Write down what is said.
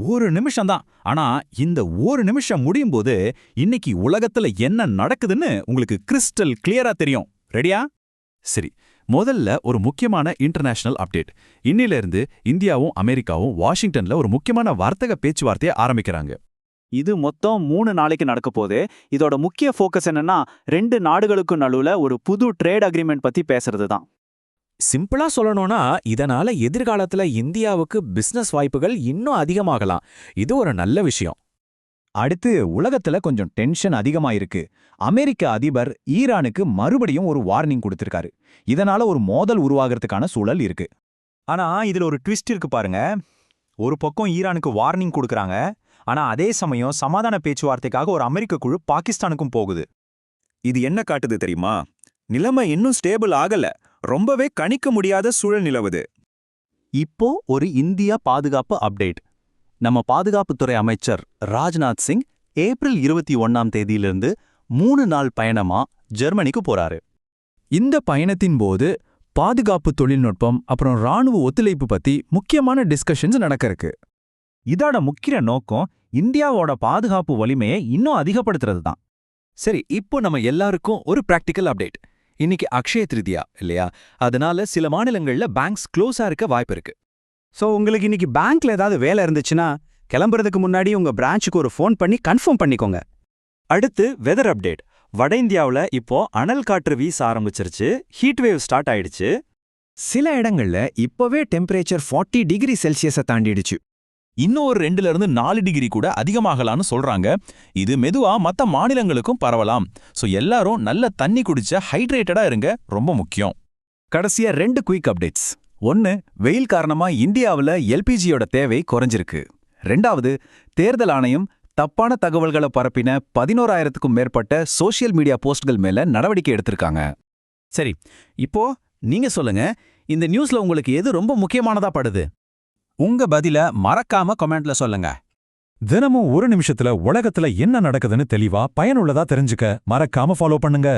ஒரு நிமிஷம் தான். ஆனா இந்த ஒரு நிமிஷம் முடியும் போது இன்னைக்கு உலகத்துல என்ன நடக்குதுன்னு உங்களுக்கு கிறிஸ்டல் கிளியரா தெரியும். ரெடியா? சரி, முதல்ல ஒரு முக்கியமான இன்டர்நேஷனல் அப்டேட். இன்னில இருந்து இந்தியாவும் அமெரிக்காவும் வாஷிங்டன்ல ஒரு முக்கியமான வர்த்தக பேச்சுவார்த்தையை ஆரம்பிக்கிறாங்க. இது மொத்தம் 3 நாளைக்கு நடக்க போகுது. இதோட முக்கிய ஃபோக்கஸ் என்னன்னா 2 நாடுகளுக்கும் நடுவுல ஒரு புது ட்ரேட் அக்ரிமெண்ட் பத்தி பேசுறது தான். சிம்பிளா சொல்லணும்னா இதனால எதிர்காலத்துல இந்தியாவுக்கு பிசினஸ் வாய்ப்புகள் இன்னும் அதிகமாகலாம். இது ஒரு நல்ல விஷயம். அடுத்து உலகத்துல கொஞ்சம் டென்ஷன் அதிகமா இருக்கு. அமெரிக்க அதிபர் ஈரானுக்கு மறுபடியும் ஒரு வார்னிங் கொடுத்திருக்காரு. இதனால ஒரு மோதல் உருவாகிறதுக்கான சூழல் இருக்கு. ஆனா இதுல ஒரு ட்விஸ்ட் இருக்கு பாருங்க. ஒரு பக்கம் ஈரானுக்கு வார்னிங் கொடுக்கறாங்க, ஆனா அதே சமயம் சமாதான பேச்சுவார்த்தைக்காக ஒரு அமெரிக்க குழு பாகிஸ்தானுக்கும் போகுது. இது என்ன காட்டுது தெரியுமா? நிலைமை இன்னும் ஸ்டேபிள் ஆகல, ரொம்பவே கணிக்க முடியாத சூழல் நிலவுது. இப்போ ஒரு இந்தியா பாதுகாப்பு அப்டேட். நம்ம பாதுகாப்புத்துறை அமைச்சர் ராஜ்நாத் சிங் ஏப்ரல் 21ஆம் தேதியிலிருந்து 3 நாள் பயணமா ஜெர்மனிக்கு போறாரு. இந்த பயணத்தின் போது பாதுகாப்பு தொழில்நுட்பம் அப்புறம் ராணுவ ஒத்துழைப்பு பத்தி முக்கியமான டிஸ்கஷன்ஸ் நடக்க இருக்கு. இதோட முக்கிய நோக்கம் இந்தியாவோட பாதுகாப்பு வலிமையை இன்னும் அதிகப்படுத்துறது தான். சரி, இப்போ நம்ம எல்லாருக்கும் ஒரு பிராக்டிக்கல் அப்டேட். இன்னைக்கு அக்ஷய திருதியா இல்லையா? அதனால சில மாநிலங்கள்ல பேங்க்ஸ் க்ளோஸா இருக்க வாய்ப்பு இருக்கு. ஸோ உங்களுக்கு இன்னைக்கு பேங்க்ல ஏதாவது வேலை இருந்துச்சுன்னா கிளம்புறதுக்கு முன்னாடி உங்க பிரான்ச்சுக்கு ஒரு ஃபோன் பண்ணி கன்ஃபார்ம் பண்ணிக்கோங்க. அடுத்து வெதர் அப்டேட். வட இந்தியாவுல இப்போ அனல் காற்று வீச ஆரம்பிச்சிருச்சு. ஹீட் வேவ் ஸ்டார்ட் ஆயிடுச்சு. சில இடங்கள்ல இப்பவே டெம்பரேச்சர் 40 டிகிரி செல்சியஸை தாண்டிடுச்சு. இன்னும் ஒரு 2ல இருந்து 4 டிகிரி கூட அதிகமாகலான்னு சொல்றாங்க. இது மெதுவா மத்த மாநிலங்களுக்கும் பரவலாம். சோ எல்லாரும் நல்ல தண்ணி குடிச்ச ஹைட்ரேட்டடா இருங்க, ரொம்ப முக்கியம். கடைசியா 2 குயிக் அப்டேட்ஸ். 1, வெயில் காரணமா இந்தியாவுல எல்பிஜியோட தேவை குறைஞ்சிருக்கு. 2வது, தேர்தல் ஆணையம் தப்பான தகவல்களை பரப்பின 11,000க்கும் மேற்பட்ட சோஷியல் மீடியா போஸ்ட்கள் மேல நடவடிக்கை எடுத்திருக்காங்க. சரி, இப்போ நீங்க சொல்லுங்க, இந்த நியூஸ்ல உங்களுக்கு எது ரொம்ப முக்கியமானதா படுது? உங்க பதில மறக்காம கமெண்ட்ல சொல்லுங்க. தினமும் ஒரு நிமிஷத்துல உலகத்துல என்ன நடக்குதுன்னு தெளிவா பயனுள்ளதா தெரிஞ்சுக்க மறக்காம ஃபாலோ பண்ணுங்க.